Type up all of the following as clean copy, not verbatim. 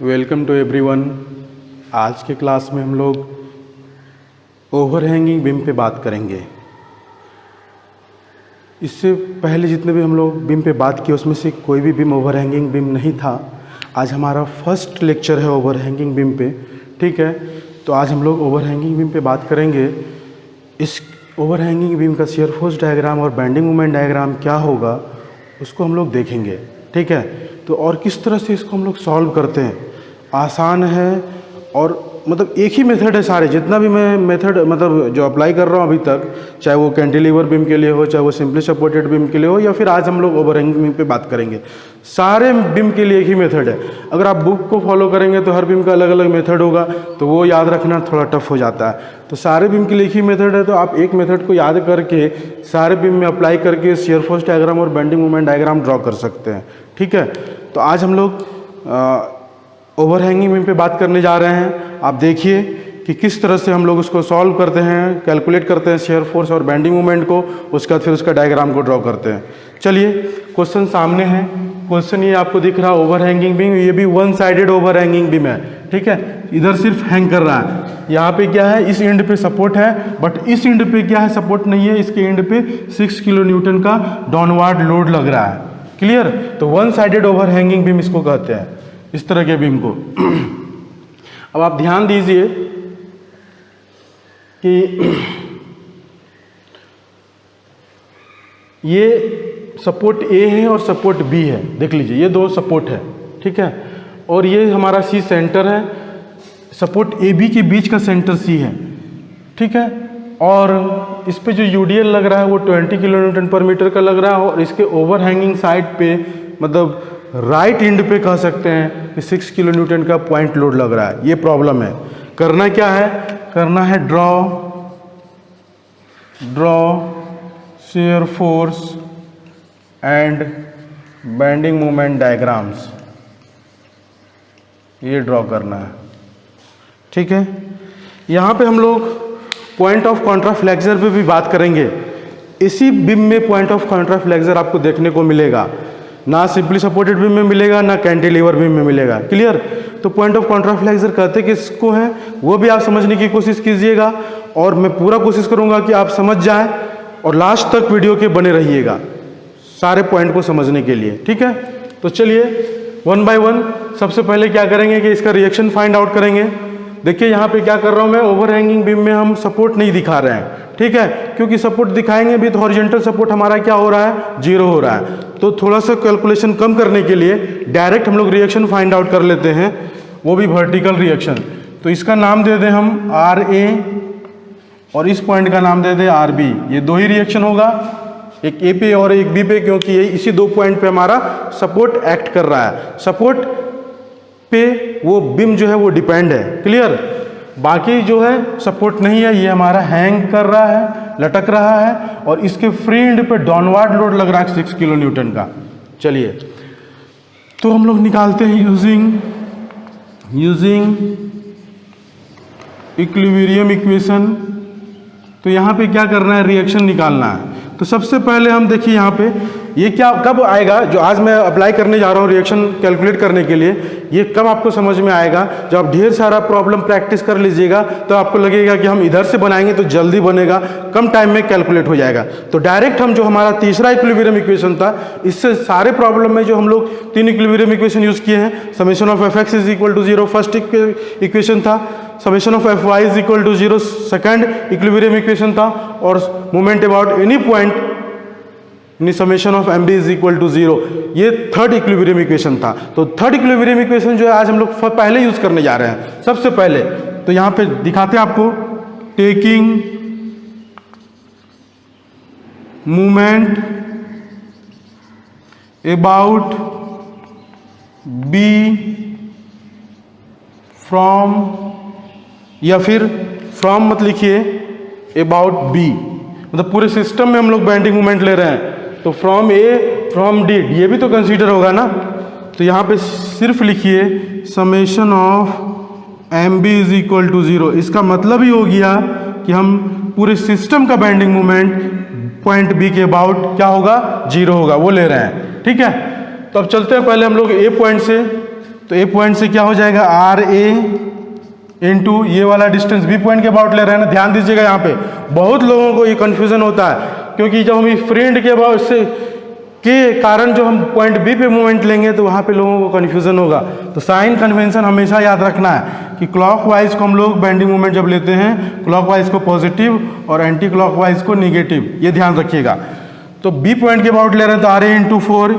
Welcome to everyone. आज के class में हम लोग ओवरहैंगिंग बीम पे बात करेंगे। इससे पहले जितने भी हम लोग बीम पे बात किए उसमें से कोई भी बीम ओवरहैंगिंग बीम नहीं था। आज हमारा फर्स्ट लेक्चर है ओवरहैंगिंग बीम पे, ठीक है। तो आज हम लोग ओवरहैंगिंग बीम पे बात करेंगे। इस ओवरहैंगिंग बीम का शियर फोर्स डायग्राम और बेंडिंग मोमेंट डायग्राम क्या होगा उसको हम लोग देखेंगे, ठीक है। तो और किस तरह से इसको हम लोग सॉल्व करते हैं, आसान है और मतलब एक ही मेथड है। सारे जितना भी मैं मेथड मतलब जो अप्लाई कर रहा हूँ अभी तक, चाहे वो कैंटिलीवर बीम के लिए हो, चाहे वो सिंपली सपोर्टेड बीम के लिए हो, या फिर आज हम लोग ओवरहैंगिंग बीम पे बात करेंगे, सारे बीम के लिए एक ही मेथड है। अगर आप बुक को फॉलो करेंगे तो हर बीम का अलग अलग मेथड होगा, तो वो याद रखना थोड़ा टफ हो जाता है। तो सारे बीम के लिए एक ही मेथड है, तो आप एक मेथड को याद करके सारे बीम में अप्लाई करके शियर फोर्स डायग्राम और बेंडिंग मोमेंट डायग्राम ड्रॉ कर सकते हैं, ठीक है। तो आज हम लोग ओवरहैंगिंग बीम पे बात करने जा रहे हैं। आप देखिए कि किस तरह से हम लोग उसको सॉल्व करते हैं, कैलकुलेट करते हैं शियर फोर्स और बेंडिंग मोमेंट को, उसके बाद फिर उसका डायग्राम को ड्रॉ करते हैं। चलिए, क्वेश्चन सामने है। क्वेश्चन ये आपको दिख रहा है ओवरहैंगिंग बीम, ये भी वन साइडेड ओवरहैंगिंग बीम है, ठीक है। इधर सिर्फ हैंग कर रहा है, यहाँ पे क्या है, इस एंड पे सपोर्ट है, बट इस एंड पे क्या है, सपोर्ट नहीं है। इसके एंड पे 6 किलो न्यूटन का डाउनवर्ड लोड लग रहा है। क्लियर। तो वन साइडेड ओवरहैंगिंग बीम इसको कहते हैं, इस तरह के बीम को। अब आप ध्यान दीजिए कि ये सपोर्ट ए है और सपोर्ट बी है। देख लीजिए, ये दो सपोर्ट है, ठीक है। और ये हमारा सी सेंटर है, सपोर्ट ए बी के बीच का सेंटर सी है, ठीक है। और इस पे जो यूडीएल लग रहा है वो 20 किलो न्यूटन पर मीटर का लग रहा है, और इसके ओवरहैंगिंग साइड पे मतलब राइट एंड पे कह सकते हैं कि 6 किलो न्यूटन का पॉइंट लोड लग रहा है। ये प्रॉब्लम है। करना क्या है, करना है draw shear force and bending moment diagrams, ये ड्रॉ करना है, ठीक है। यहाँ पे हम लोग पॉइंट ऑफ कॉन्ट्राफ्लेक्सर पे भी बात करेंगे। इसी बीम में पॉइंट ऑफ कॉन्ट्राफ्लेक्सर आपको देखने को मिलेगा, ना सिंपली सपोर्टेड बीम में मिलेगा, ना कैंटिलीवर बीम में मिलेगा। क्लियर। तो पॉइंट ऑफ कॉन्ट्राफ्लेक्सर कहते किसको हैं वो भी आप समझने की कोशिश कीजिएगा, और मैं पूरा कोशिश करूंगा कि आप समझ जाएं, और लास्ट तक वीडियो के बने रहिएगा सारे पॉइंट को समझने के लिए, ठीक है। तो चलिए वन बाय वन। सबसे पहले क्या करेंगे कि इसका रिएक्शन फाइंड आउट करेंगे। देखिए यहाँ पे क्या कर रहा हूँ मैं, ओवरहैंगिंग बीम में हम सपोर्ट नहीं दिखा रहे हैं, ठीक है, क्योंकि सपोर्ट दिखाएंगे भी तो हॉरिजॉन्टल सपोर्ट हमारा क्या हो रहा है, 0 हो रहा है। तो थोड़ा सा कैलकुलेशन कम करने के लिए डायरेक्ट हम लोग रिएक्शन फाइंड आउट कर लेते हैं, वो भी वर्टिकल रिएक्शन। तो इसका नाम दे दें हम RA, और इस पॉइंट का नाम दे दें RB। ये दो ही रिएक्शन होगा, एक ए पे और एक बी पे, क्योंकि ये इसी दो पॉइंट पे हमारा सपोर्ट एक्ट कर रहा है। सपोर्ट पे वो बीम जो है वो डिपेंड है। क्लियर। बाकी जो है सपोर्ट नहीं है, ये हमारा हैंग कर रहा है, लटक रहा है, और इसके फ्री एंड पे डाउनवर्ड लोड लग रहा है 6 किलो न्यूटन का। चलिए, तो हम लोग निकालते हैं यूजिंग इक्विलिब्रियम इक्वेशन। तो यहाँ पे क्या करना है, रिएक्शन निकालना है। तो सबसे पहले हम देखिए यहाँ पे ये क्या कब आएगा, जो आज मैं अप्लाई करने जा रहा हूँ रिएक्शन कैलकुलेट करने के लिए, ये कब आपको समझ में आएगा, जब आप ढेर सारा प्रॉब्लम प्रैक्टिस कर लीजिएगा तो आपको लगेगा कि हम इधर से बनाएंगे तो जल्दी बनेगा, कम टाइम में कैलकुलेट हो जाएगा। तो डायरेक्ट हम जो हमारा तीसरा इक्विलिब्रियम इक्वेशन था, इससे सारे प्रॉब्लम में जो हम लोग 3 इक्विलिब्रियम इक्वेशन यूज़ किए हैं, summation of Fx is equal to 0 first equation था, summation of Fy is equal to 0 second equilibrium equation था, और moment about any point summation of mb is equal to 0, ये थर्ड इक्विलिब्रियम इक्वेशन था। तो third equilibrium equation जो है आज हम लोग पहले यूज करने जा रहे हैं सबसे पहले। तो यहाँ पे दिखाते हैं आपको, taking movement about b from, या फिर फ्रॉम मत लिखिए, अबाउट b, मतलब पूरे सिस्टम में हम लोग बेंडिंग मूवमेंट ले रहे हैं। तो फ्रॉम ए फ्रॉम डी, ये भी तो कंसीडर होगा ना। तो यहाँ पे सिर्फ लिखिए summation of mb is equal to 0। इसका मतलब ही हो गया कि हम पूरे सिस्टम का बेंडिंग मूवमेंट पॉइंट बी के अबाउट क्या होगा, 0 होगा, वो ले रहे हैं, ठीक है। तो अब चलते हैं, पहले हम लोग ए पॉइंट से तो ए पॉइंट से क्या हो जाएगा, आर ए इंटू ये वाला डिस्टेंस बी पॉइंट के अबाउट ले रहे हैं ना। ध्यान दीजिएगा, यहाँ पे बहुत लोगों को ये कन्फ्यूजन होता है, क्योंकि जब हम इस फ्रेंड के अबाउट से के कारण जो हम पॉइंट बी पे मूवमेंट लेंगे तो वहाँ पे लोगों को कन्फ्यूजन होगा। तो साइन कन्वेंशन हमेशा याद रखना है कि क्लॉकवाइज को हम लोग बेंडिंग मूवमेंट जब लेते हैं, क्लॉकवाइज को पॉजिटिव और एंटी क्लॉकवाइज को निगेटिव, ये ध्यान रखिएगा। तो बी पॉइंट के अबाउट ले रहे हैं तो आर ए इंटू 4,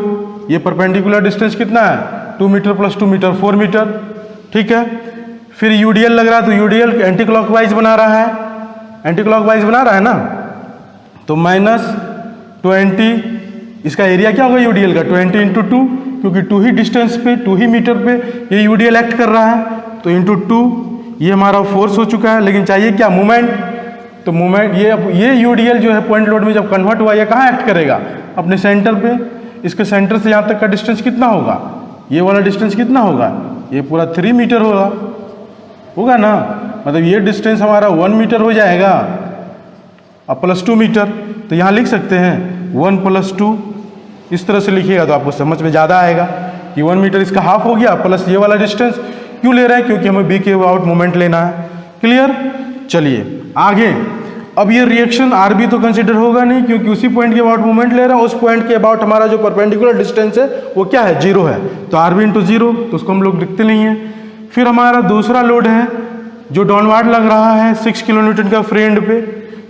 ये परपेंडिकुलर डिस्टेंस कितना है, 2 मीटर प्लस 2 मीटर 4 मीटर, ठीक है। फिर यूडीएल लग रहा है तो यूडीएल एंटी क्लॉकवाइज बना रहा है, एंटी क्लॉकवाइज बना रहा है ना, तो -20, इसका एरिया क्या होगा यूडीएल का, 20 इंटू 2, क्योंकि 2 ही डिस्टेंस पे 2 ही मीटर पे ये यूडीएल एक्ट कर रहा है, तो इंटू 2, ये हमारा फोर्स हो चुका है। लेकिन चाहिए क्या, मूवमेंट। तो मूवमेंट ये यूडीएल जो है पॉइंट लोड में जब कन्वर्ट हुआ, ये कहाँ एक्ट करेगा, अपने सेंटर पे। इसके सेंटर से यहाँ तक का डिस्टेंस कितना होगा, ये वाला डिस्टेंस कितना होगा, ये पूरा 3 मीटर होगा ना, मतलब ये डिस्टेंस हमारा 1 मीटर हो जाएगा अब प्लस 2 मीटर। तो यहाँ लिख सकते हैं 1 + 2, इस तरह से लिखिएगा तो आपको समझ में ज़्यादा आएगा कि 1 मीटर इसका हाफ हो गया, प्लस ये वाला डिस्टेंस क्यों ले रहे हैं, क्योंकि हमें बी के अबाउट मूवमेंट लेना है। क्लियर, चलिए आगे। अब ये रिएक्शन आर बी तो कंसिडर होगा नहीं, क्योंकि उसी पॉइंट के अबाउट मूवमेंट ले रहा है, उस पॉइंट के अबाउट हमारा जो परपेंडिकुलर डिस्टेंस है वो क्या है, 0 है, तो आर बी इंटू 0, तो उसको हम लोग लिखते नहीं हैं। फिर हमारा दूसरा लोड है जो डाउनवार्ड लग रहा है 6 किलो न्यूटन का फ्रेंड पे,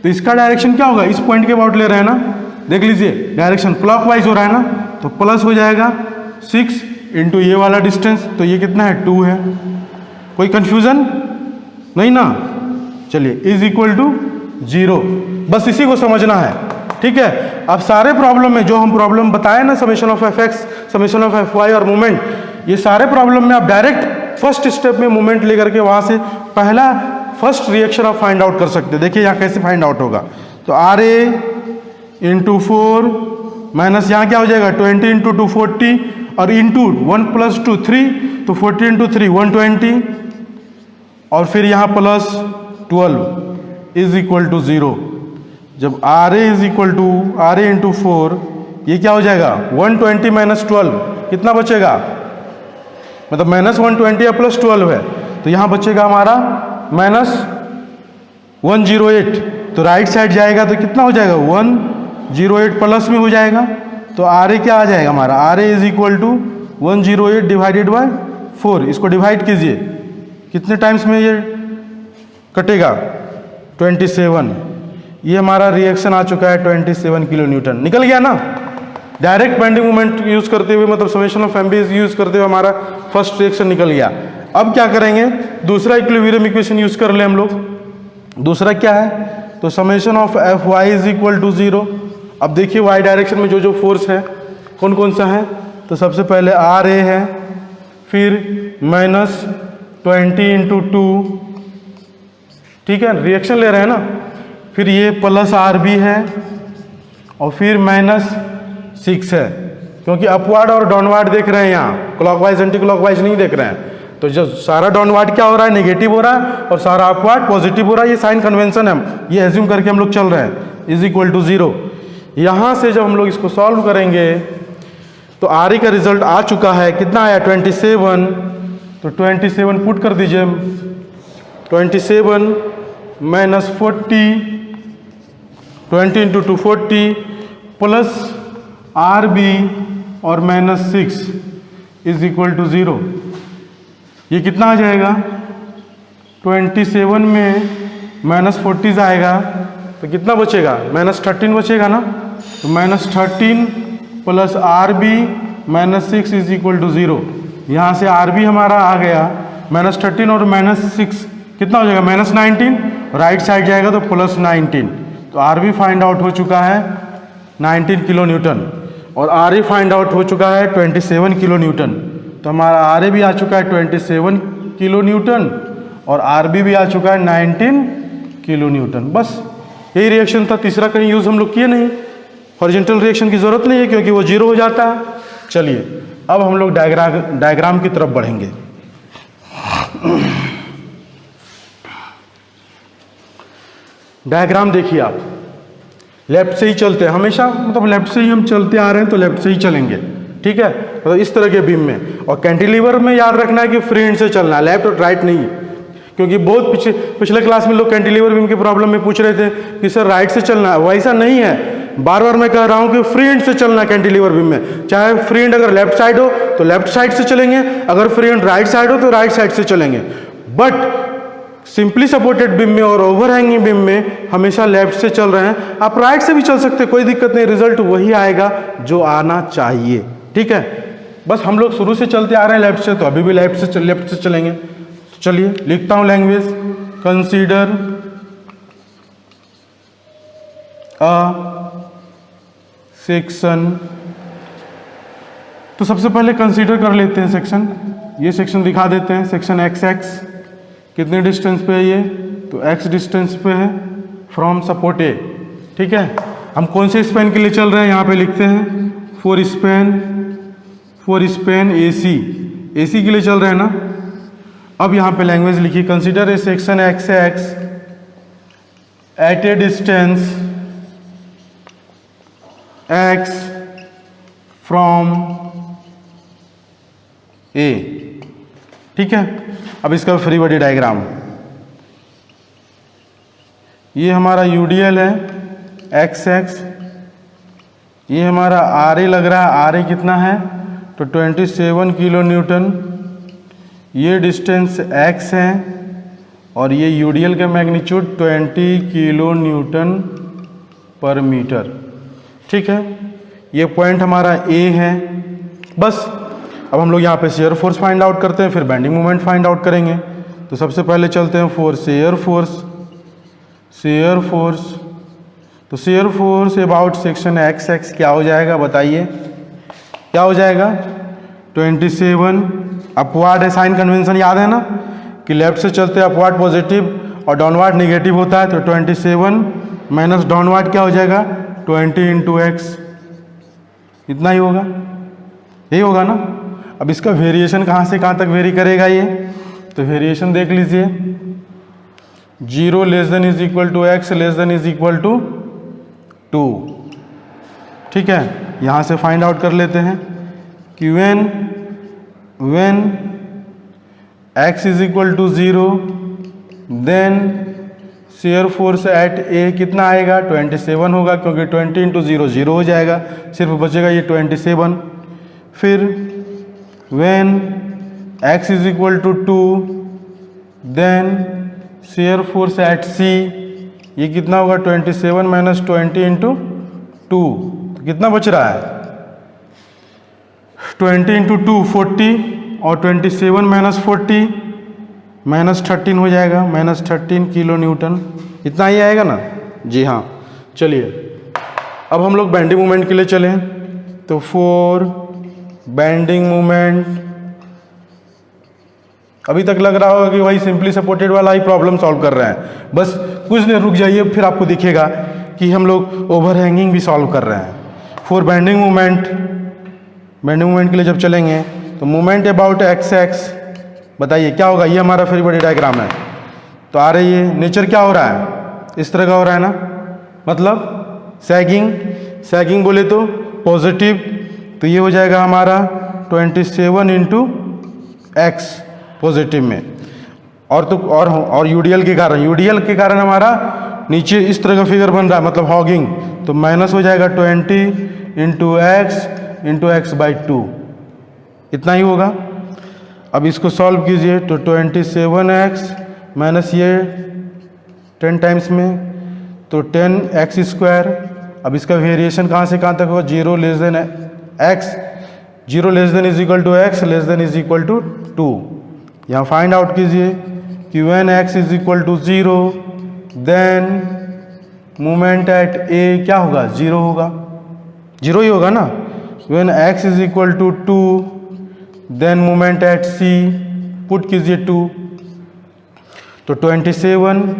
तो इसका डायरेक्शन क्या होगा, इस पॉइंट के अबाउट ले रहे हैं ना, देख लीजिए डायरेक्शन क्लॉकवाइज हो रहा है ना, तो प्लस हो जाएगा 6 इंटू ये वाला डिस्टेंस, तो ये कितना है, 2 है। कोई कंफ्यूजन नहीं ना, चलिए इज इक्वल टू 0, बस इसी को समझना है, ठीक है। अब सारे प्रॉब्लम में जो हम प्रॉब्लम बताए ना, summation of F X, summation of F Y और मूवमेंट, ये सारे प्रॉब्लम में आप डायरेक्ट फर्स्ट स्टेप में मूवमेंट लेकर के वहाँ से पहला फर्स्ट रिएक्शन आप फाइंड आउट कर सकते हैं। देखिए यहाँ कैसे फाइंड आउट होगा, तो आर ए इंटू 4 माइनस यहाँ क्या हो जाएगा, 20 इंटू 2 40, और इंटू 1 + 2 3, तो 40 इंटू 3 120, और फिर यहाँ प्लस 12 इज इक्वल टू 0। जब R A is equal to R A into 4, ये क्या हो जाएगा, 120 माइनस 12 कितना बचेगा, मतलब -120 या +12 है, तो यहाँ बचेगा हमारा -108, तो राइट साइड जाएगा तो कितना हो जाएगा, 108 प्लस में हो जाएगा, तो आर ए क्या आ जाएगा हमारा, R A is equal to 108 divided by 4, इसको डिवाइड कीजिए, कितने टाइम्स में ये कटेगा, 27। ये हमारा रिएक्शन आ चुका है 27 किलो न्यूटन, निकल गया ना। डायरेक्ट बेंडिंग मोमेंट यूज़ करते हुए, मतलब summation of M B use करते हुए हमारा फर्स्ट रिएक्शन निकल गया। अब क्या करेंगे, दूसरा इक्विलिब्रियम इक्वेशन यूज़ कर ले हम लोग। दूसरा क्या है, तो summation of F Y is equal to 0। अब देखिए वाई डायरेक्शन में जो जो फोर्स है कौन कौन सा है, तो सबसे पहले आर ए है, फिर -20 इंटू 2, ठीक है, रिएक्शन ले रहे हैं ना, फिर ये प्लस आर बी है, और फिर -6 है, क्योंकि अपवार्ड और डाउनवार्ड देख रहे हैं यहाँ, क्लॉकवाइज एंटी क्लॉकवाइज नहीं देख रहे हैं। तो जो सारा डाउनवार्ड क्या हो रहा है, नेगेटिव हो रहा है, और सारा अपवार्ड पॉजिटिव हो रहा है, ये साइन कन्वेंशन है, ये एज्यूम करके हम लोग चल रहे हैं, इज इक्वल टू 0। यहाँ से जब हम लोग इसको सॉल्व करेंगे तो आर ई का रिजल्ट आ चुका है, कितना आया, 27, तो 27 पुट कर दीजिए, 27 minus 40, 20 into 2 40, plus R B और -6 इज इक्वल टू 0। ये कितना आ जाएगा, 27 में -40 आएगा तो कितना बचेगा, -13 बचेगा ना, तो -13 plus R B -6 is equal to 0। यहाँ से आर बी हमारा आ गया, -13 और -6 कितना हो जाएगा, -19, राइट साइड जाएगा तो +19, तो आर बी फाइंड आउट हो चुका है 19 किलो न्यूटन, और आर ए फाइंड आउट हो चुका है 27 किलो न्यूटन। तो हमारा आर ए भी आ चुका है 27 किलो न्यूटन, और आर बी भी आ चुका है 19 किलो न्यूटन। बस यही रिएक्शन था, तीसरा कहीं यूज़ हम लोग किए नहीं, हॉरिजॉन्टल रिएक्शन की ज़रूरत नहीं है क्योंकि वो 0 हो जाता है। चलिए अब हम लोग डायग्राम की तरफ बढ़ेंगे। डायग्राम देखिए आप, लेफ्ट से ही चलते हैं हमेशा, मतलब लेफ्ट से ही हम चलते आ रहे हैं तो लेफ्ट से ही चलेंगे, ठीक है, तो इस तरह के बीम में। और कैंटिलीवर में याद रखना है कि फ्री हैंड से चलना है, लेफ्ट और राइट नहीं, क्योंकि बहुत पिछले क्लास में लोग कैंटिलीवर बीम के प्रॉब्लम में पूछ रहे थे कि सर राइट से चलना है, वैसा नहीं है। बार बार मैं कह रहा हूं कि फ्री हैंड से चलना है कैंटिलीवर बीम में। चाहे फ्री हैंड अगर लेफ्ट साइड हो तो लेफ्ट साइड से चलेंगे, अगर फ्री हैंड राइट साइड हो तो राइट साइड से चलेंगे। बट सिंपली सपोर्टेड बीम में और ओवरहैंगिंग बीम में हमेशा लेफ्ट से चल रहे हैं। आप राइट से भी चल सकते हैं, कोई दिक्कत नहीं, रिजल्ट वही आएगा जो आना चाहिए। ठीक है, बस हम लोग शुरू से चलते आ रहे हैं लेफ्ट से, तो अभी भी लेफ्ट से चलेंगे। तो चलिए लिखता हूं लैंग्वेज। Consider a section. तो सबसे पहले कंसीडर कर लेते हैं सेक्शन। ये सेक्शन दिखा देते हैं। सेक्शन एक्स एक्स कितने डिस्टेंस पे है ये, तो x डिस्टेंस पे है फ्रॉम सपोर्ट ए। ठीक है, हम कौन से स्पैन के लिए चल रहे हैं यहाँ पे लिखते हैं फोर स्पैन AC के लिए चल रहे हैं ना। अब यहाँ पे लैंग्वेज लिखिए, consider a section X X at a distance x from A. ठीक है, अब इसका फ्री बॉडी डायग्राम। ये हमारा यूडीएल है एक्स एक्स, ये हमारा आर ए लग रहा है, आर ए कितना है तो 27 किलो न्यूटन। ये डिस्टेंस एक्स है और ये यूडीएल का मैग्नीट्यूड 20 किलो न्यूटन पर मीटर। ठीक है, ये पॉइंट हमारा ए है। बस अब हम लोग यहाँ पे शेयर फोर्स फाइंड आउट करते हैं, फिर बेंडिंग मोमेंट फाइंड आउट करेंगे। तो सबसे पहले चलते हैं शेयर फोर्स। तो shear force about section X x क्या हो जाएगा बताइए, क्या हो जाएगा 27। अपवार्ड है, साइन कन्वेंशन याद है ना कि लेफ्ट से चलते अपवार्ड पॉजिटिव और डाउनवार्ड नेगेटिव होता है। तो 27 माइनस डाउनवार्ड क्या हो जाएगा 20 इंटू एक्स, इतना ही होगा, यही होगा ना। अब इसका वेरिएशन कहाँ से कहाँ तक वेरी करेगा ये, तो वेरिएशन देख लीजिए 0 less than is equal to X less than is equal to 2। ठीक है, यहाँ से फाइंड आउट कर लेते हैं कि when x is equal to 0 then shear force at A कितना आएगा 27 होगा, क्योंकि 20 इंटू 0 0 हो जाएगा, सिर्फ बचेगा ये 27। फिर when x is equal to 2 then shear force at C ये कितना होगा 27 माइनस 20 इंटू 2, तो कितना बच रहा है 20 इंटू 2 40 और 27 माइनस 40 माइनस 13 हो जाएगा, माइनस 13 किलो न्यूटन, इतना ही आएगा ना। जी हाँ, चलिए अब हम लोग बेंडिंग मोमेंट के लिए चलें। तो फॉर बेंडिंग मोमेंट, अभी तक लग रहा होगा कि भाई सिंपली सपोर्टेड वाला ही प्रॉब्लम सॉल्व कर रहे हैं, बस कुछ देर रुक जाइए, फिर आपको दिखेगा कि हम लोग ओवरहैंगिंग भी सॉल्व कर रहे हैं। फॉर बेंडिंग मोमेंट के लिए जब चलेंगे तो मोमेंट अबाउट एक्स एक्स बताइए क्या होगा। ये हमारा फ्री बॉडी डायग्राम है, तो आ रही है नेचर क्या हो रहा है, इस तरह का हो रहा है ना, मतलब सैगिंग बोले तो पॉजिटिव, तो ये हो जाएगा हमारा 27 इंटू एक्स पॉजिटिव में। और यूडीएल के कारण हमारा नीचे इस तरह का फिगर बन रहा है, मतलब हॉगिंग, तो माइनस हो जाएगा 20 इंटू एक्स बाई 2, इतना ही होगा। अब इसको सॉल्व कीजिए तो 27x माइनस ये 10 टाइम्स में तो 10x स्क्वायर। अब इसका वेरिएशन कहाँ से कहाँ तक होगा 0 less than X, 0 less than is equal to X less than is equal to 2। यहाँ फाइंड आउट कीजिए कि when x is equal to 0 then moment at A क्या होगा 0 होगा, 0 ही होगा ना। when x is equal to 2 then moment at C पुट कीजिए 2, तो 27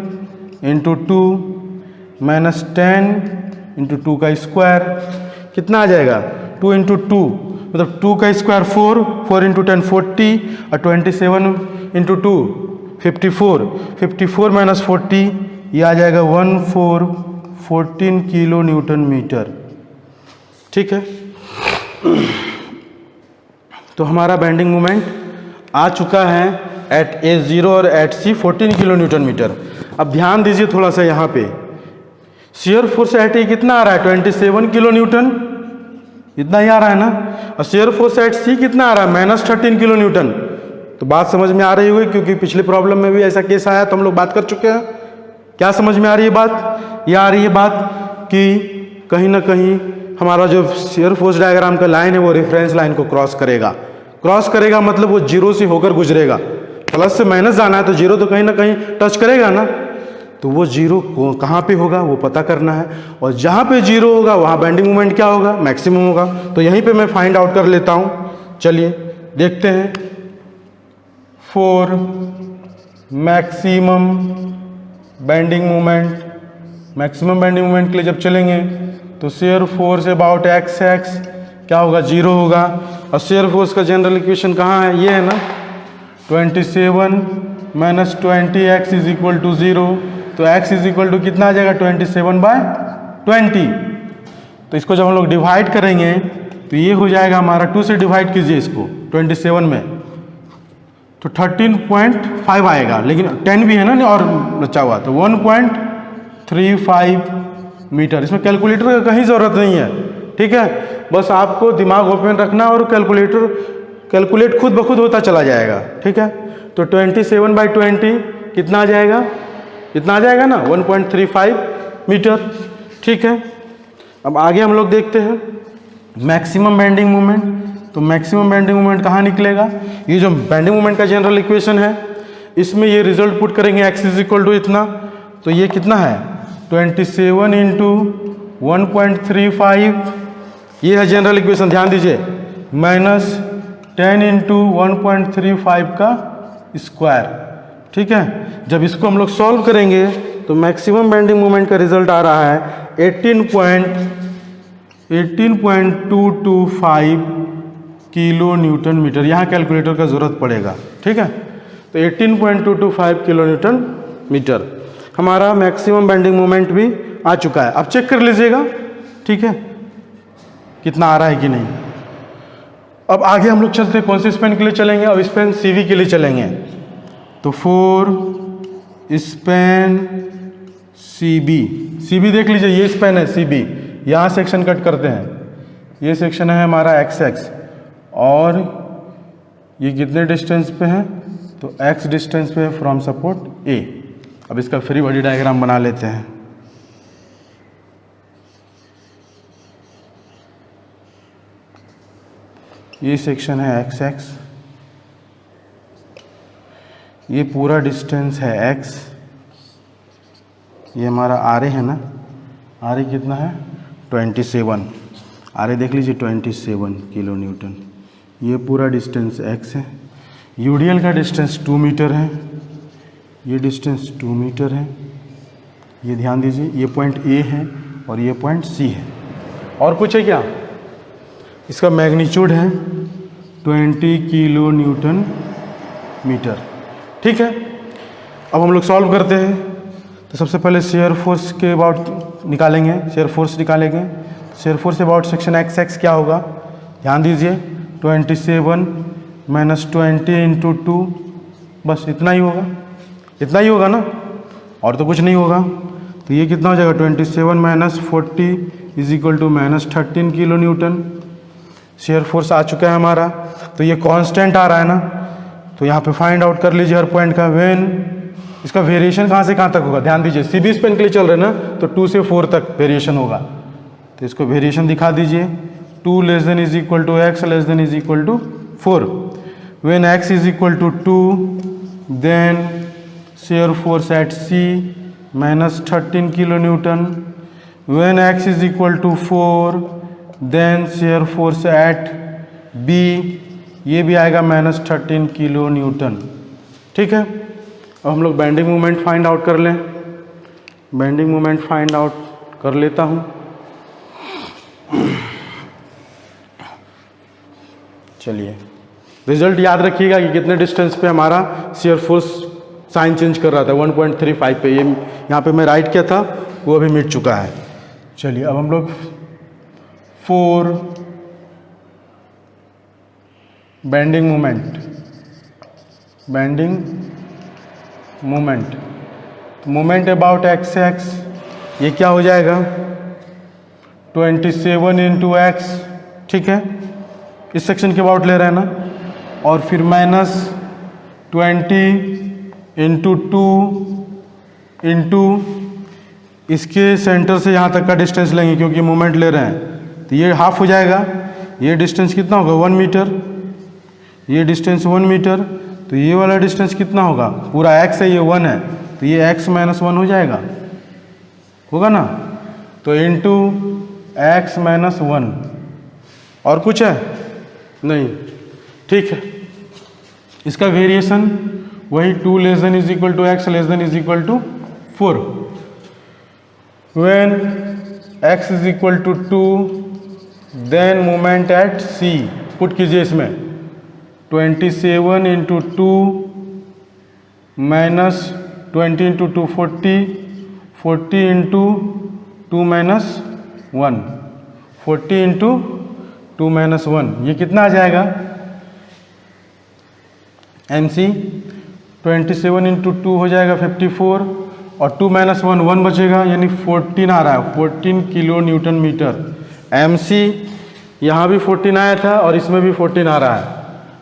इंटू 2 माइनस 10 इंटू 2 का स्क्वायर कितना आ जाएगा 2 इंटू 2 मतलब 2 का स्क्वायर 4, 4 इंटू 10 40 और 27 इंटू 2 54 माइनस 40 ये आ जाएगा 14 किलो न्यूटन मीटर। ठीक है, तो हमारा बेंडिंग मोमेंट आ चुका है एट A0 और at C 14 kilo newton metre. अब ध्यान दीजिए थोड़ा सा यहाँ पे, शेयर फोर्स एट ए कितना आ रहा है 27 किलो न्यूटन, इतना ही आ रहा है ना, और शेयर फोर्स एट C कितना आ रहा है -13 किलो न्यूटन। तो बात समझ में आ रही होगी, क्योंकि पिछले प्रॉब्लम में भी ऐसा केस आया तो हम लोग बात कर चुके हैं। क्या समझ में आ रही है बात? ये आ रही है बात कि कहीं ना कहीं हमारा जो शेयर फोर्स डायग्राम का लाइन है वो रेफरेंस लाइन को क्रॉस करेगा। क्रॉस करेगा मतलब वो जीरो से होकर गुजरेगा, प्लस से माइनस जाना है तो जीरो तो कहीं ना कहीं टच करेगा ना, तो वो जीरो कहाँ पे होगा वो पता करना है, और जहाँ पे जीरो होगा वहाँ बेंडिंग मोमेंट क्या होगा, मैक्सिमम होगा। तो यहीं पे मैं फाइंड आउट कर लेता हूँ। चलिए देखते हैं। For maximum bending moment, maximum bending moment के लिए जब चलेंगे तो शेयर फोर्स अबाउट एक्स क्या होगा, जीरो होगा। और शेयर फोर्स का जनरल इक्वेशन कहाँ है, ये है ना, 27 minus 20x is equal to 0। तो x इज इक्वल टू कितना आ जाएगा 27/20। तो इसको जब हम लोग डिवाइड करेंगे तो ये हो जाएगा हमारा, 2 से डिवाइड कीजिए इसको 27 में, तो 13.5 आएगा, लेकिन 10 भी है ना और बचा हुआ, तो 1.35 मीटर। इसमें कैलकुलेटर का कहीं ज़रूरत नहीं है, ठीक है, बस आपको दिमाग ओपन रखना और कैलकुलेट खुद ब खुद होता चला जाएगा, ठीक है। तो 27/20 कितना आ जाएगा, इतना आ जाएगा ना 1.35 मीटर, ठीक है। अब आगे हम लोग देखते हैं मैक्सिमम बेंडिंग मोमेंट। तो मैक्सिमम बेंडिंग मोमेंट कहाँ निकलेगा, ये जो बेंडिंग मोमेंट का जनरल इक्वेशन है इसमें ये रिजल्ट पुट करेंगे, x इज इक्वल टू इतना, तो ये कितना है 27 इंटू 1.35, ये है जनरल इक्वेशन, ध्यान दीजिए, माइनस 10 इंटू 1.35 का स्क्वायर, ठीक है। जब इसको हम लोग सॉल्व करेंगे तो मैक्सिमम बेंडिंग मोमेंट का रिजल्ट आ रहा है 18.225 किलो न्यूटन मीटर। यहाँ कैलकुलेटर का ज़रूरत पड़ेगा, ठीक है। तो 18.225 किलो न्यूटन मीटर हमारा मैक्सिमम बेंडिंग मोमेंट भी आ चुका है। अब चेक कर लीजिएगा, ठीक है, कितना आ रहा है कि नहीं। अब आगे हम लोग चलते हैं, कौन से स्पैन के लिए चलेंगे, अब स्पैन CV के लिए चलेंगे। तो फॉर स्पैन CB देख लीजिए, ये स्पैन है CB, यहाँ सेक्शन कट करते हैं, ये सेक्शन है हमारा XX, और ये कितने डिस्टेंस पे है, तो X डिस्टेंस पे है फ्रॉम सपोर्ट A। अब इसका फ्री बॉडी डायग्राम बना लेते हैं। ये सेक्शन है XX, ये पूरा डिस्टेंस है X, ये हमारा RA है ना, RA कितना है 27, RA देख लीजिए 27 किलो न्यूटन, ये पूरा डिस्टेंस X है। UDL का डिस्टेंस 2 मीटर है, ये डिस्टेंस 2 मीटर है, ये ध्यान दीजिए, ये पॉइंट A है और ये पॉइंट C है। और कुछ है क्या, इसका मैग्नीट्यूड है 20 किलो न्यूटन मीटर, ठीक है। अब हम लोग सॉल्व करते हैं। तो सबसे पहले शेयर फोर्स के अबाउट निकालेंगे, शेयर फोर्स निकालेंगे। Shear force about section XX क्या होगा, ध्यान दीजिए, 27 माइनस 20 इंटू 2, बस इतना ही होगा, इतना ही होगा ना, और तो कुछ नहीं होगा। तो ये कितना हो जाएगा 27 minus 40 is equal to -13 kilo newton. Shear force आ चुका है हमारा, तो ये कांस्टेंट आ रहा है ना, तो यहाँ पे फाइंड आउट कर लीजिए हर पॉइंट का व्हेन। इसका वेरिएशन कहाँ से कहाँ तक होगा, ध्यान दीजिए, CB स्पैन के लिए चल रहे हैं ना, तो 2 से 4 तक वेरिएशन होगा। तो इसको वेरिएशन दिखा दीजिए, 2 less than is equal to x less than is equal to 4। When x is equal to 2 then shear force at C -13 kilo newton. When x is equal to 4 then shear force at B, ये भी आएगा -13 kilo Newton, ठीक है। अब हम लोग bending moment find out कर लें। बेंडिंग मोमेंट फाइंड आउट कर लेता हूँ। चलिए रिजल्ट याद रखिएगा कि कितने डिस्टेंस पे हमारा शेयर फोर्स साइन चेंज कर रहा था, 1.35 पे। ये यहाँ पे मैं राइट किया था, वो अभी मिट चुका है। चलिए अब हम लोग 4 bending moment moment about x x, ये क्या हो जाएगा 27 इंटू एक्स, ठीक है, इस सेक्शन के अबाउट ले रहे हैं ना, और फिर -20 इंटू 2 इंटू इसके सेंटर से यहाँ तक का डिस्टेंस लेंगे क्योंकि मोमेंट ले रहे हैं, तो ये हाफ हो जाएगा। ये डिस्टेंस कितना होगा 1 मीटर, ये डिस्टेंस 1 मीटर, तो ये वाला डिस्टेंस कितना होगा, पूरा x है, ये 1 है, तो ये x - 1 हो जाएगा, होगा ना। तो इंटू x - 1, और कुछ है नहीं, ठीक है। इसका वेरिएशन वही 2 < = x < 4। When x = 2 then moment at C, put कीजिए इसमें 27 into 2 minus 20 into 2 40 into 2 - 1, 40 into 2 - 1, ये कितना आ जाएगा MC, 27 इंटू 2 हो जाएगा 54, और 2 - 1 1 बचेगा, यानी 14 आ रहा है, 14 किलो न्यूटन मीटर। MC यहाँ भी 14 आया था और इसमें भी 14 आ रहा है।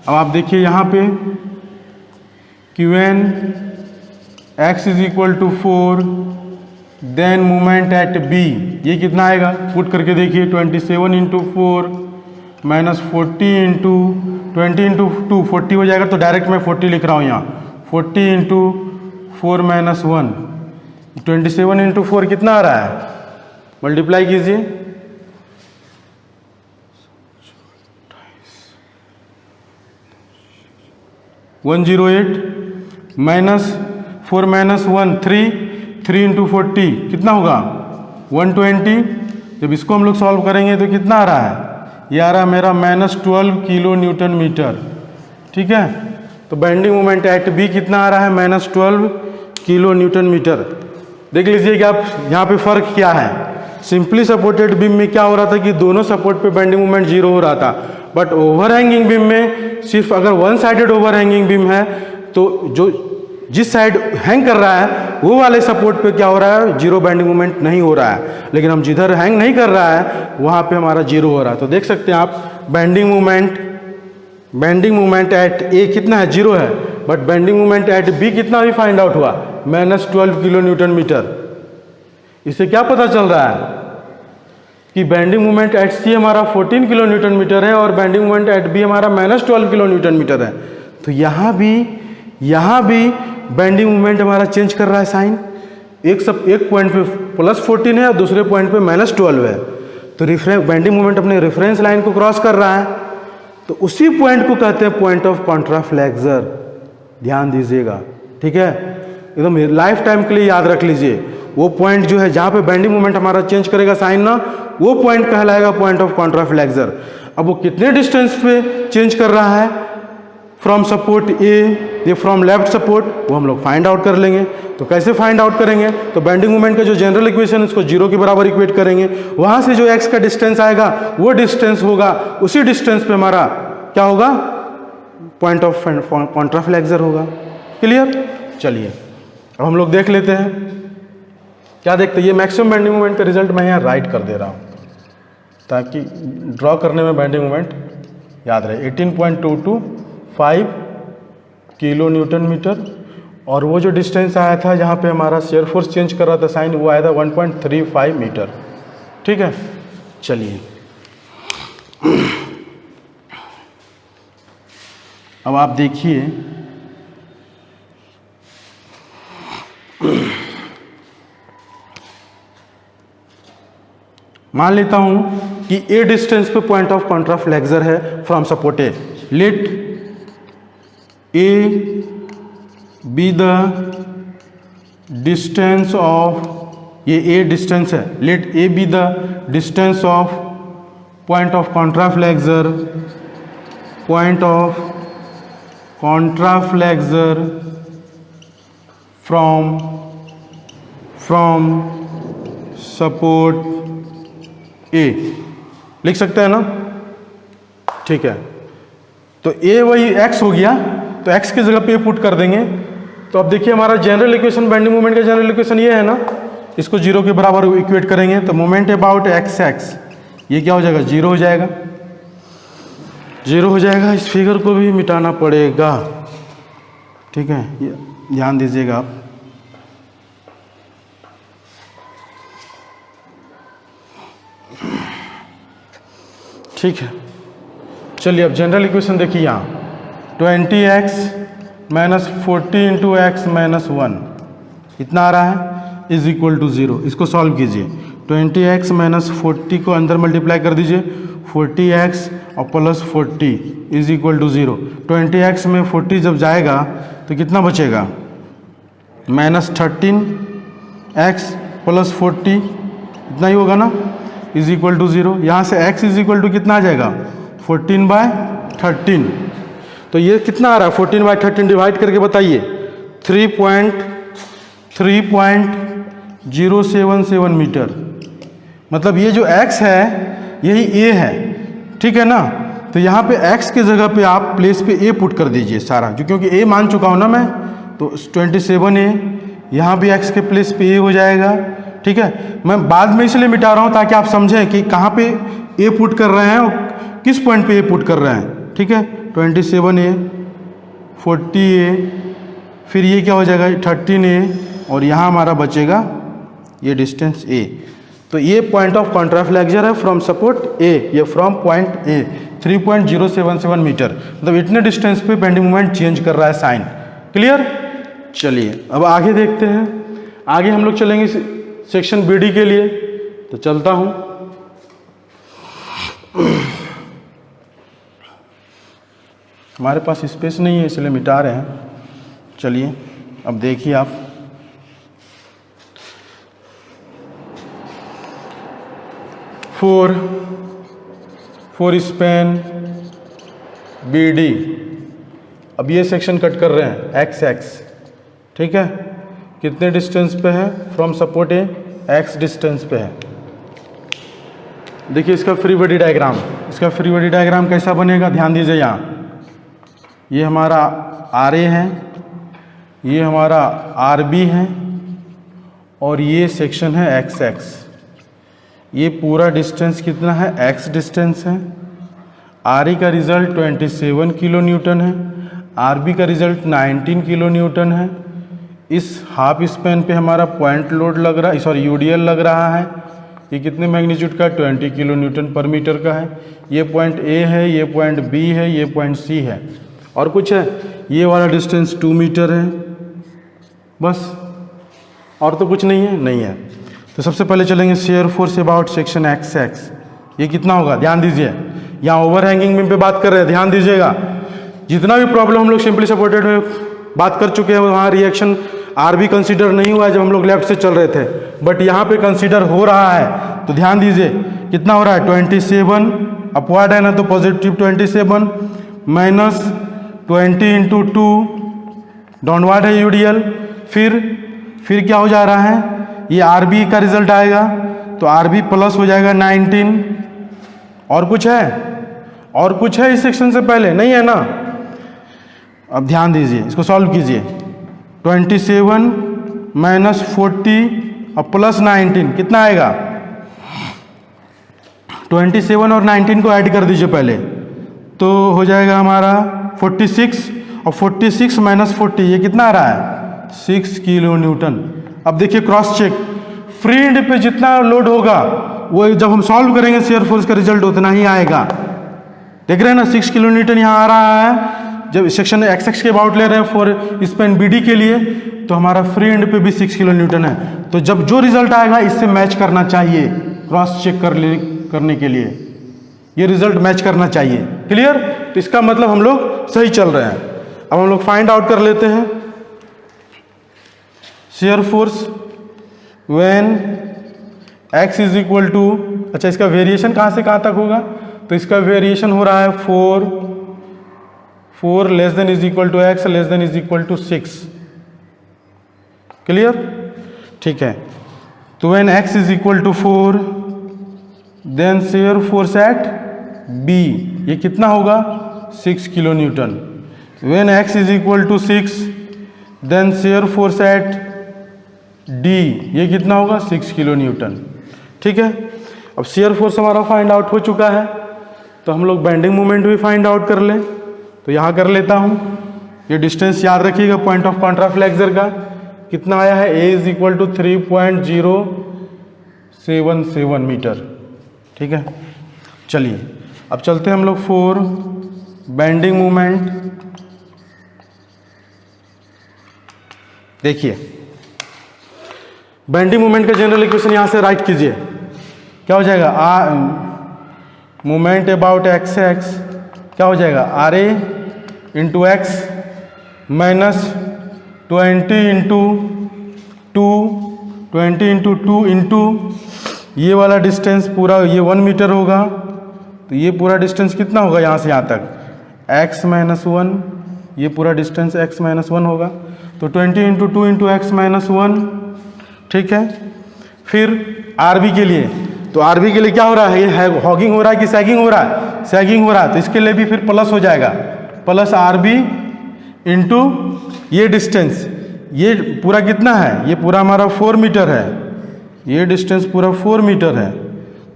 अब आप देखिए यहाँ पे कि when x = 4 then moment at B, ये कितना आएगा, पुट करके देखिए 27 इंटू 4 माइनस 40 इंटू 20 इंटू 2 40 हो जाएगा, तो डायरेक्ट मैं 40 लिख रहा हूँ यहाँ, 40 इंटू 4 - 1, 27 इंटू 4 कितना आ रहा है, मल्टीप्लाई कीजिए, 108 माइनस 4 - 1 3 इंटू 40 कितना होगा 120। जब इसको हम लोग सॉल्व करेंगे तो कितना आ रहा है, ये आ रहा है मेरा -12 किलो न्यूटन मीटर, ठीक है। तो बेंडिंग मोमेंट एट B कितना आ रहा है, -12 किलो न्यूटन मीटर। देख लीजिए कि आप यहाँ पे फर्क क्या है। सिंपली सपोर्टेड बीम में क्या हो रहा था कि दोनों सपोर्ट पे बेंडिंग मोमेंट 0 हो रहा था, बट ओवरहैंगिंग बीम में सिर्फ अगर वन साइडेड ओवरहैंगिंग बीम है तो जो जिस साइड हैंग कर रहा है वो वाले सपोर्ट पे क्या हो रहा है, 0 बेंडिंग मोमेंट नहीं हो रहा है। लेकिन हम जिधर हैंग नहीं कर रहा है वहाँ पे हमारा 0 हो रहा है। तो देख सकते हैं आप बेंडिंग मोमेंट एट A कितना है, 0 है, but bending moment at B कितना भी फाइंड आउट हुआ, -12 किलो न्यूटन मीटर। इससे क्या पता चल रहा है कि बेंडिंग मोमेंट एट C हमारा 14 किलो न्यूटन मीटर है और बेंडिंग मोमेंट एट B हमारा -12 किलो न्यूटन मीटर है। तो यहाँ भी बेंडिंग मोमेंट हमारा चेंज कर रहा है साइन, एक पॉइंट पे +14 है और दूसरे पॉइंट पे -12 है। तो बेंडिंग मोमेंट अपने रेफरेंस लाइन को क्रॉस कर रहा है, तो उसी पॉइंट को कहते हैं पॉइंट ऑफ कॉन्ट्राफ्लेक्सर। ध्यान दीजिएगा, ठीक है, एकदम लाइफ टाइम के लिए याद रख लीजिए। वो पॉइंट जो है जहाँ पे बेंडिंग मोमेंट हमारा चेंज करेगा साइन ना, वो पॉइंट कहलाएगा पॉइंट ऑफ कॉन्ट्राफ्लेक्सर। अब वो कितने डिस्टेंस पे चेंज कर रहा है फ्रॉम सपोर्ट A या फ्रॉम लेफ्ट सपोर्ट, वो हम लोग फाइंड आउट कर लेंगे। तो कैसे फाइंड आउट करेंगे, तो बेंडिंग मोमेंट का जो जनरल इक्वेशन है उसको 0 के बराबर इक्वेट करेंगे। वहाँ से जो x का डिस्टेंस आएगा वो डिस्टेंस होगा, उसी डिस्टेंस पे हमारा क्या होगा, पॉइंट ऑफ कॉन्ट्राफ्लेक्सर होगा। क्लियर, चलिए अब हम लोग देख लेते हैं, क्या देखते हैं। ये मैक्सिमम बेंडिंग मोमेंट का रिजल्ट मैं यहाँ राइट कर दे रहा हूँ ताकि ड्रॉ करने में बेंडिंग मोमेंट याद रहे। 18.225 किलो न्यूटन मीटर, और वो जो डिस्टेंस आया था जहाँ पे हमारा शेयर फोर्स चेंज कर रहा था साइन, वो आया था 1.35 मीटर, ठीक है। चलिए अब आप देखिए, मान लेता हूं कि A डिस्टेंस पे पॉइंट ऑफ कॉन्ट्राफ्लेक्सर है from support A। Let A be the distance of, ये A डिस्टेंस है, let A be the distance of point of contraflexure from support A, लिख सकते हैं ना, ठीक है। तो ए वही x हो गया, तो x की जगह पे पुट कर देंगे। तो अब देखिए हमारा जनरल इक्वेशन, बेंडिंग मोमेंट का जनरल इक्वेशन ये है ना, इसको 0 के बराबर इक्वेट करेंगे तो मोमेंट अबाउट एक्स एक्स, ये क्या हो जाएगा, 0 हो जाएगा, 0 हो जाएगा। इस फिगर को भी मिटाना पड़ेगा, ठीक है, ये ध्यान दीजिएगा आप। ठीक है, चलिए अब जनरल इक्वेशन देखिए यहाँ 20x minus 40 into X minus 1 इतना आ रहा है इज इक्वल टू 0। इसको सॉल्व कीजिए, 20x माइनस 40 को अंदर मल्टीप्लाई कर दीजिए, 40x और plus 40 is equal to 0। 20x में 40 जब जाएगा तो कितना बचेगा, माइनस 13x प्लस 40 इतना ही होगा ना, इज इक्वल टू 0। यहाँ से x इज इक्वल टू कितना आ जाएगा, 14/13। तो ये कितना आ रहा है, 14/13 डिवाइड करके बताइए, 3.077 मीटर। मतलब ये जो x है यही a है, ठीक है ना। तो यहाँ पे x की जगह पे आप प्लेस पे a पुट कर दीजिए सारा, जो क्योंकि a मान चुका हूँ ना मैं, तो 27a, यहाँ भी x के प्लेस पे a हो जाएगा, ठीक है। मैं बाद में इसलिए मिटा रहा हूँ ताकि आप समझें कि कहाँ पे a पुट कर रहे हैं और किस पॉइंट पे a पुट कर रहे हैं, ठीक है। 27a, 40a, फिर ये क्या हो जाएगा 13a, और यहाँ हमारा बचेगा ये डिस्टेंस a। तो ये पॉइंट ऑफ कॉन्ट्राफ्लेक्सर है फ्रॉम सपोर्ट a, ये फ्रॉम पॉइंट a 3.077 मीटर। मतलब इतने डिस्टेंस पे बेंडिंग मोमेंट चेंज कर रहा है साइन। क्लियर। चलिए अब आगे देखते हैं, आगे हम लोग चलेंगे सेक्शन BD के लिए, तो चलता हूँ। हमारे पास स्पेस नहीं है इसलिए मिटा रहे हैं। चलिए अब देखिए आप, फोर स्पैन BD। अब ये सेक्शन कट कर रहे हैं एक्स एक्स, ठीक है। कितने डिस्टेंस पे है from support A, x distance पे है। देखिए इसका फ्री बॉडी डायग्राम, इसका फ्री बॉडी डायग्राम कैसा बनेगा, ध्यान दीजिए। यहाँ ये हमारा RA है, ये हमारा RB है, और ये सेक्शन है XX। ये पूरा डिस्टेंस कितना है, x डिस्टेंस है। RA का रिजल्ट 27 किलो न्यूटन है, RB का रिजल्ट 19 किलो न्यूटन है। इस हाफ स्पैन पे हमारा पॉइंट लोड लग रहा है, सॉरी UDL लग रहा है। ये कितने मैग्नीट्यूड का, 20 किलो न्यूटन पर मीटर का है। ये पॉइंट A है, ये पॉइंट B है, ये पॉइंट C है। और कुछ है, ये वाला डिस्टेंस 2 मीटर है, बस। और तो कुछ नहीं है, नहीं है। तो सबसे पहले चलेंगे shear force about section XX। ये कितना होगा, ध्यान दीजिए। यहाँ ओवर हैंगिंग बीम पे बात कर रहे हैं, ध्यान दीजिएगा। जितना भी प्रॉब्लम हम लोग सिंपली सपोर्टेड में बात कर चुके हैं, वहाँ रिएक्शन RB कंसीडर नहीं हुआ है जब हम लोग लेफ्ट से चल रहे थे, बट यहाँ पे कंसीडर हो रहा है। तो ध्यान दीजिए कितना हो रहा है, 27 अपवर्ड है ना, तो पॉजिटिव 27 माइनस 20 इंटू 2 डाउनवर्ड है UDL। फिर क्या हो जा रहा है, ये RB का रिजल्ट आएगा, तो RB प्लस हो जाएगा 19। और कुछ है, और कुछ है इस सेक्शन से पहले, नहीं है ना। अब ध्यान दीजिए, इसको सॉल्व कीजिए। 27 माइनस 40 और प्लस 19 कितना आएगा, 27 और 19 को ऐड कर दीजिए पहले, तो हो जाएगा हमारा 46, और 46 माइनस 40 ये कितना आ रहा है, 6 किलो न्यूटन। अब देखिए क्रॉस चेक, फ्री एंड पे जितना लोड होगा वो जब हम सॉल्व करेंगे शेयर फोर्स का रिजल्ट उतना ही आएगा। देख रहे हैं ना, 6 किलो न्यूटन यहाँ आ रहा है। जब सेक्शन XX के अबाउट ले रहे हैं फॉर स्पैन BD के लिए, तो हमारा फ्री एंड पे भी 6 किलो न्यूटन है। तो जब जो रिजल्ट आएगा इससे मैच करना चाहिए, क्रॉस चेक करने के लिए ये रिजल्ट मैच करना चाहिए। क्लियर। तो इसका मतलब हम लोग सही चल रहे हैं। अब हम लोग फाइंड आउट कर लेते हैं shear force when x is equal to, अच्छा इसका वेरिएशन कहाँ से कहाँ तक होगा, तो इसका वेरिएशन हो रहा है 4 less than is equal to x less than is equal to 6। Clear, ठीक है। तो when x is equal to 4 then shear force at B, ये कितना होगा 6 kilo newton. When x is equal to 6 then shear force at D ये कितना होगा 6 kilo Newton. ठीक है, अब शेयर फोर्स हमारा फाइंड आउट हो चुका है, तो हम लोग बेंडिंग मोमेंट भी फाइंड आउट कर लें। तो यहाँ कर लेता हूँ, ये डिस्टेंस याद रखिएगा पॉइंट ऑफ कॉन्ट्राफ्लेक्सर का कितना आया है, a is equal to 3.077 metre. ठीक है, चलिए अब चलते हैं हम लोग फॉर बेंडिंग मोमेंट। देखिए बेंडिंग मोमेंट का जनरल इक्वेशन यहाँ से राइट कीजिए, क्या हो जाएगा, मोमेंट अबाउट एक्स एक्स क्या हो जाएगा, R A into X minus 20 into 2 into ये वाला डिस्टेंस पूरा ये 1 मीटर होगा, तो ये पूरा डिस्टेंस कितना होगा यहाँ से यहाँ तक x माइनस 1, ये पूरा डिस्टेंस x माइनस 1 होगा, तो 20 इंटू 2 इंटू एक्स माइनस 1। ठीक है, फिर आरबी के लिए, तो आरबी के लिए क्या हो रहा है, ये हॉगिंग हो रहा है कि सैगिंग हो रहा है, सैगिंग हो रहा है, तो इसके लिए भी फिर प्लस हो जाएगा, प्लस आरबी इंटू ये डिस्टेंस, ये पूरा कितना है, ये पूरा हमारा 4 मीटर है, ये डिस्टेंस पूरा 4 मीटर है,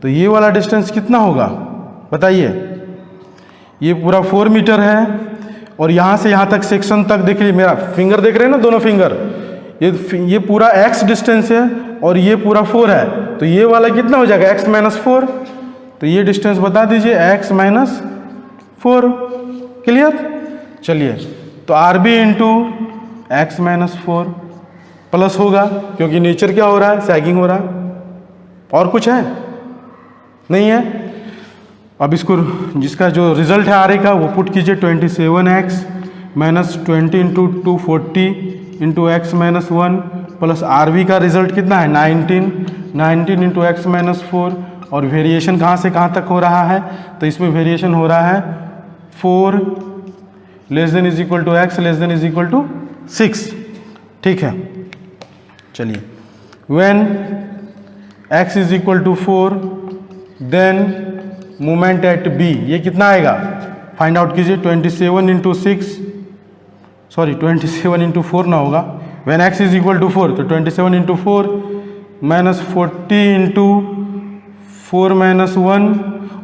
तो ये वाला डिस्टेंस कितना होगा बताइए, ये पूरा 4 मीटर है, और यहाँ से यहाँ तक सेक्शन तक देखिए, मेरा फिंगर देख रहे हैं ना, दोनों फिंगर, ये पूरा x डिस्टेंस है और ये पूरा 4 है, तो ये वाला कितना हो जाएगा x माइनस 4, तो ये डिस्टेंस बता दीजिए x माइनस 4। क्लियर, चलिए तो R B into X minus 4 plus होगा, क्योंकि नेचर क्या हो रहा है, सैगिंग हो रहा है, और कुछ है नहीं है। अब इसको जिसका जो रिजल्ट है आर ए का वो पुट कीजिए, 27x minus 20 into 240 into X minus 1 plus R B का रिजल्ट कितना है 19 इंटू एक्स माइनस 4, और वेरिएशन कहाँ से कहाँ तक हो रहा है, तो इसमें वेरिएशन हो रहा है 4 less than is equal to X less than is equal to 6। ठीक है, चलिए when x is equal to 4 then moment at b ये कितना आएगा, फाइंड आउट कीजिए, 27 इंटू 4 ना होगा, when x is equal to 4 तो 27 इंटू 4 माइनस 40 इंटू 4 माइनस 1,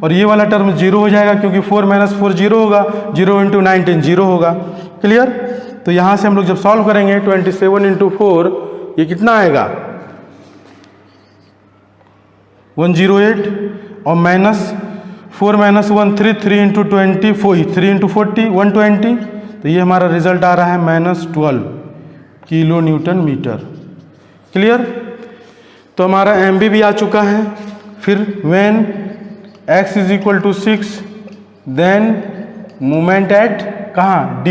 और ये वाला टर्म 0 हो जाएगा, क्योंकि 4 माइनस 4 0 होगा, 0 इंटू 19 0 होगा। क्लियर, तो यहाँ से हम लोग जब सॉल्व करेंगे 27 इंटू 4 ये कितना आएगा 108, और माइनस 4 माइनस 1 3 इंटू 20 3 इंटू 40 120, तो ये हमारा रिजल्ट आ रहा है minus 12 kilo newton metre. Clear, तो हमारा एम भी आ चुका है। फिर when x is equal to 6 then moment at कहाँ d,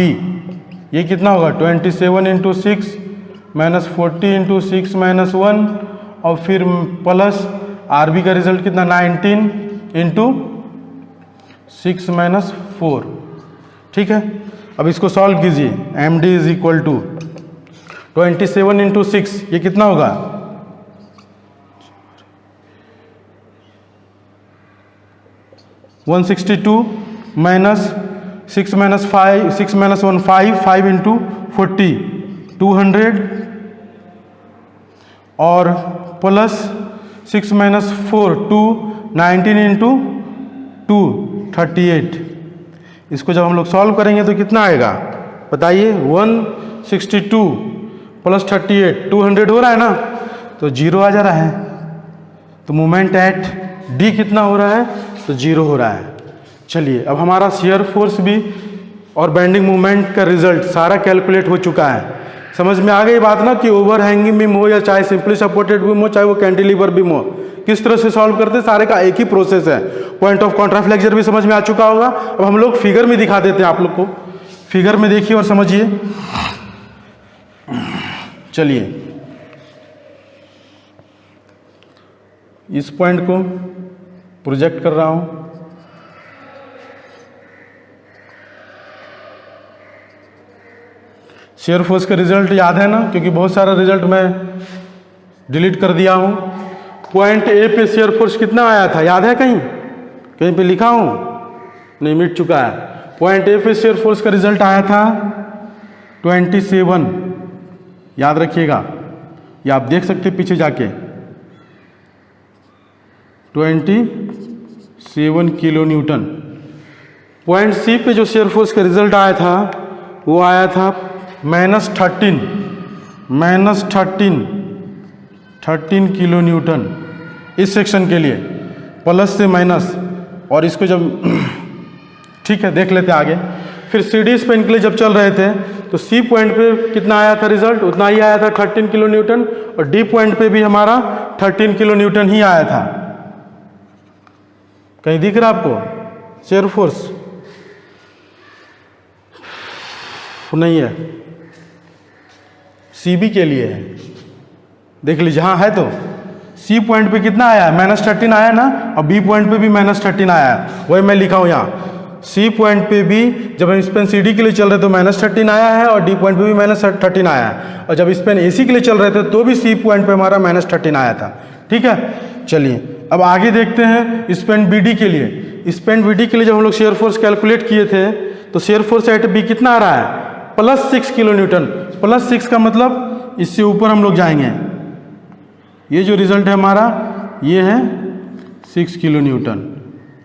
ये कितना होगा 27 इंटू 6 माइनस 40 इंटू 6 माइनस 1, और फिर प्लस आर बी का रिजल्ट कितना 19 इंटू 6 माइनस 4। ठीक है, अब इसको सॉल्व कीजिए, M D is equal to 27 into 6 ये कितना होगा 162 माइनस 6 माइनस 5 6 माइनस 1 5 इंटू 40 200, और प्लस 6 माइनस 4 2 19 इंटू 2 38। इसको जब हम लोग सॉल्व करेंगे तो कितना आएगा बताइए, 162 प्लस 38 200 हो रहा है ना, तो 0 आ जा रहा है, तो मोमेंट एट डी कितना हो रहा है, तो 0 हो रहा है। चलिए अब हमारा शियर फोर्स भी और बेंडिंग मोमेंट का रिजल्ट सारा कैलकुलेट हो चुका है। समझ में आ गई बात ना, कि ओवर हैंगिंग बीम हो या चाहे सिंपली सपोर्टेड बीम हो, चाहे वो कैंटिलीवर बीम हो, किस तरह से सॉल्व करते हैं, सारे का एक ही प्रोसेस है। पॉइंट ऑफ कॉन्ट्राफ्लेक्सर भी समझ में आ चुका होगा। अब हम लोग फिगर में दिखा देते हैं आप लोग को, फिगर में देखिए और समझिए। चलिए इस पॉइंट को प्रोजेक्ट कर रहा हूं, शेयर फोर्स का रिजल्ट याद है ना, क्योंकि बहुत सारा रिजल्ट मैं डिलीट कर दिया हूं। पॉइंट ए पे शेयर फोर्स कितना आया था, याद है, कहीं कहीं पे लिखा हूं, नहीं मिट चुका है। पॉइंट ए पे शेयर फोर्स का रिजल्ट आया था 27, याद रखिएगा, ये आप देख सकते हैं पीछे जाके 27 किलो न्यूटन। पॉइंट सी पे जो शेयर फोर्स का रिजल्ट आया था वो आया था -13 किलो न्यूटन इस सेक्शन के लिए, प्लस से माइनस। और इसको जब ठीक है देख लेते हैं आगे। फिर सीडी स्पेन के लिए जब चल रहे थे तो सी पॉइंट पे कितना आया था रिजल्ट, उतना ही आया था 13 किलो न्यूटन, और डी पॉइंट पे भी हमारा 13 किलो न्यूटन ही आया था। कहीं दिख रहा आपको शेयर फोर्स? नहीं है, सीबी के लिए है, देख लीजिए। हाँ है तो सी पॉइंट पे कितना आया है, -13 आया ना, और बी पॉइंट पे भी -13 आया है, वही मैं लिखा हूं यहाँ। सी पॉइंट पे भी जब हम स्पेन सी डी के लिए चल रहे थे तो -13 आया है, और डी पॉइंट पे भी -13 आया है, और जब स्पेन एसी के लिए चल रहे थे तो भी सी पॉइंट पे हमारा -13 आया था। ठीक है, चलिए अब आगे देखते हैं स्पेन बी डी के लिए। स्पेन बी डी के लिए जब हम लोग शेयर फोर्स कैलकुलेट किए थे तो शेयर फोर्स एट बी कितना आ रहा है, +6 किलो न्यूटन। +6 का मतलब इससे ऊपर हम लोग जाएंगे, ये जो रिजल्ट है हमारा ये है 6 किलो न्यूटन,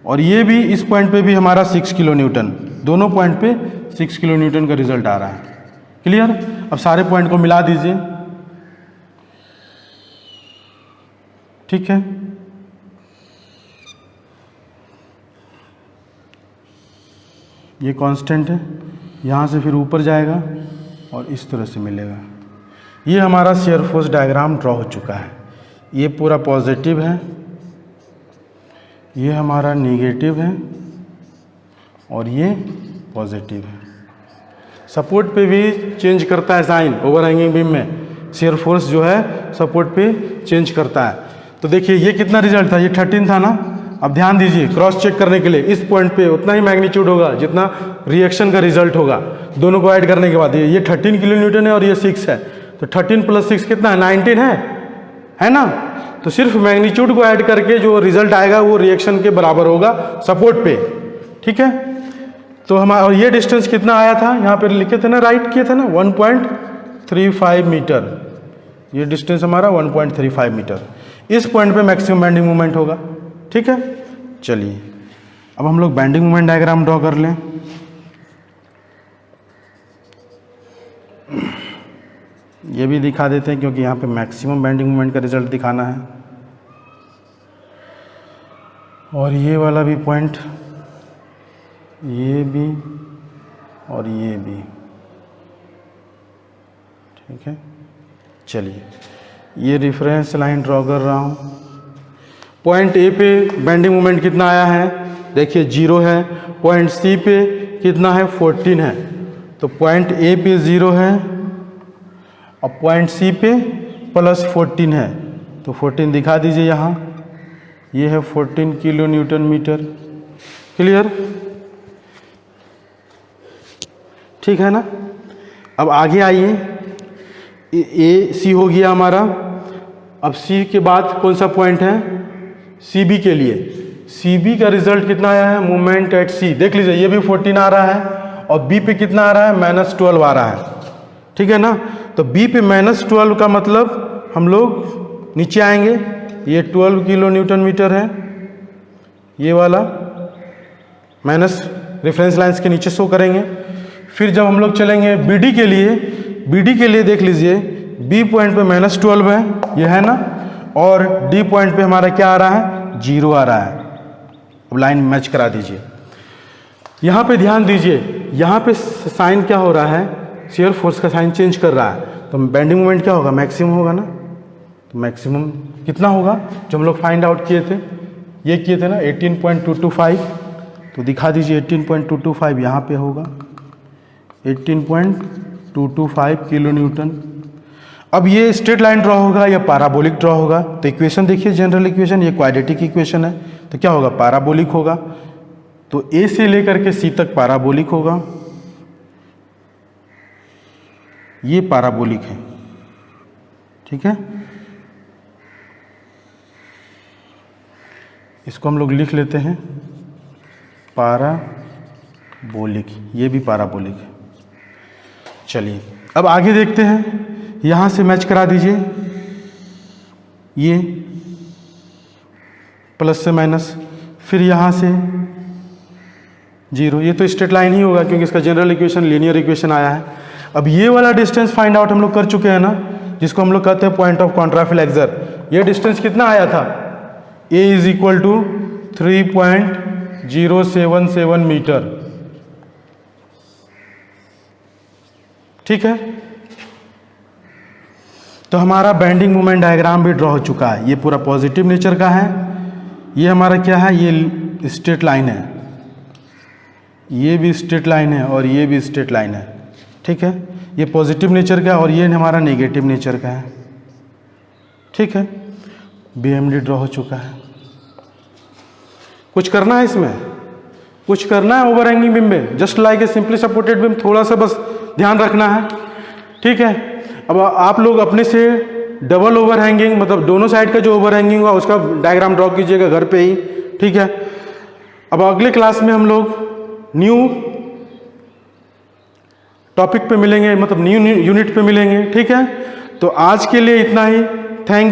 और ये भी इस पॉइंट पे भी हमारा 6 किलो न्यूटन, दोनों पॉइंट पे 6 किलो न्यूटन का रिजल्ट आ रहा है। क्लियर? अब सारे पॉइंट को मिला दीजिए। ठीक है, ये कांस्टेंट है, यहाँ से फिर ऊपर जाएगा और इस तरह से मिलेगा। ये हमारा शेयर फोर्स डायग्राम ड्रॉ हो चुका है। ये पूरा पॉजिटिव है, ये हमारा नेगेटिव है, और ये पॉजिटिव है। सपोर्ट पे भी चेंज करता है साइन, ओवरहैंगिंग बीम में शेयर फोर्स जो है सपोर्ट पे चेंज करता है। तो देखिए ये कितना रिजल्ट था, ये 13 था ना। अब ध्यान दीजिए, क्रॉस चेक करने के लिए इस पॉइंट पे उतना ही मैग्नीट्यूड होगा जितना रिएक्शन का रिजल्ट होगा, दोनों को ऐड करने के बाद। ये 13 किलो न्यूटन है और ये 6 है, तो 13 + 6 कितना है, 19 है ना। तो सिर्फ मैग्नीट्यूड को ऐड करके जो रिजल्ट आएगा वो रिएक्शन के बराबर होगा सपोर्ट पे। ठीक है, तो हमारा, और ये डिस्टेंस कितना आया था, यहाँ पे लिखे थे ना, राइट किए थे ना, 1.35 मीटर। ये डिस्टेंस हमारा 1.35 मीटर। इस पॉइंट पे मैक्सिमम बेंडिंग मूवमेंट होगा। ठीक है, चलिए अब हम लोग बेंडिंग मूवमेंट डायग्राम ड्रॉ कर लें। ये भी दिखा देते हैं क्योंकि यहाँ पे मैक्सिमम बेंडिंग मूवमेंट का रिजल्ट दिखाना है। और ये वाला भी पॉइंट, ये भी और ये भी। ठीक है, चलिए ये रेफरेंस लाइन ड्रॉ कर रहा हूँ। पॉइंट ए पे बेंडिंग मोमेंट कितना आया है, देखिए 0 है। पॉइंट सी पे कितना है, 14 है। तो पॉइंट ए पे 0 है और पॉइंट सी पे +14 है, तो 14 दिखा दीजिए यहाँ। ये है 14 किलो न्यूटन मीटर। क्लियर? ठीक है ना। अब आगे आइए, ए सी हो गया हमारा। अब सी के बाद कौन सा पॉइंट है, सी बी के लिए। सी बी का रिजल्ट कितना आया है, मूवमेंट एट सी। देख लीजिए ये भी 14 आ रहा है, और बी पे कितना आ रहा है, -12 आ रहा है। ठीक है ना। तो बी पे -12 का मतलब हम लोग नीचे आएंगे, ये 12 किलो न्यूटन मीटर है, ये वाला माइनस रेफरेंस लाइंस के नीचे शो करेंगे। फिर जब हम लोग चलेंगे बीडी के लिए, बीडी के लिए देख लीजिए बी पॉइंट पे -12 है, ये है ना, और डी पॉइंट पे हमारा क्या आ रहा है, 0 आ रहा है। अब लाइन मैच करा दीजिए। यहाँ पे ध्यान दीजिए, यहाँ पे साइन क्या हो रहा है, शेयर फोर्स का साइन चेंज कर रहा है, तो बेंडिंग मोमेंट क्या होगा, मैक्सिमम होगा ना। तो मैक्सिमम कितना होगा, जो हम लोग फाइंड आउट किए थे, ये किए थे ना 18.225, तो दिखा दीजिए 18.225 यहाँ पे होगा, 18.225 किलो न्यूटन। अब ये स्ट्रेट लाइन ड्रॉ होगा या पैराबोलिक ड्रॉ होगा, तो इक्वेशन देखिए, जनरल इक्वेशन, ये क्वाड्रेटिक इक्वेशन है, तो क्या होगा, पैराबोलिक होगा। तो ए से लेकर के सी तक पैराबोलिक होगा, ये पैराबोलिक है। ठीक है, इसको हम लोग लिख लेते हैं, पैराबोलिक। पैराबोलिक, ये भी पैराबोलिक है। चलिए अब आगे देखते हैं, यहाँ से मैच करा दीजिए, ये प्लस से माइनस, फिर यहाँ से 0, ये तो स्ट्रेट लाइन ही होगा क्योंकि इसका जनरल इक्वेशन लीनियर इक्वेशन आया है। अब ये वाला डिस्टेंस फाइंड आउट हम लोग कर चुके हैं ना, जिसको हम लोग कहते हैं पॉइंट ऑफ कॉन्ट्राफ्लेक्सर। ये डिस्टेंस कितना आया था, a is equal to 3.077 metre, ठीक है। तो हमारा बेंडिंग मोमेंट डायग्राम भी ड्रॉ हो चुका है, ये पूरा पॉजिटिव नेचर का है। ये हमारा क्या है, ये स्ट्रेट लाइन है, ये भी स्ट्रेट लाइन है और ये भी स्ट्रेट लाइन है, ठीक है। ये पॉजिटिव नेचर का और ये हमारा नेगेटिव नेचर का है, ठीक है। BMD ड्रॉ हो चुका है। कुछ करना है इसमें, कुछ करना है ओवरहैंगिंग बीम में, just like a simply supported beam, थोड़ा सा बस ध्यान रखना है, ठीक है। अब आप लोग अपने से डबल ओवरहैंगिंग, मतलब दोनों साइड का जो ओवरहैंगिंग हुआ उसका डायग्राम ड्रॉ कीजिएगा घर पे ही, ठीक है। अब अगले क्लास में हम लोग न्यू टॉपिक पे मिलेंगे, मतलब न्यू यूनिट पे मिलेंगे, ठीक है। तो आज के लिए इतना ही, थैंक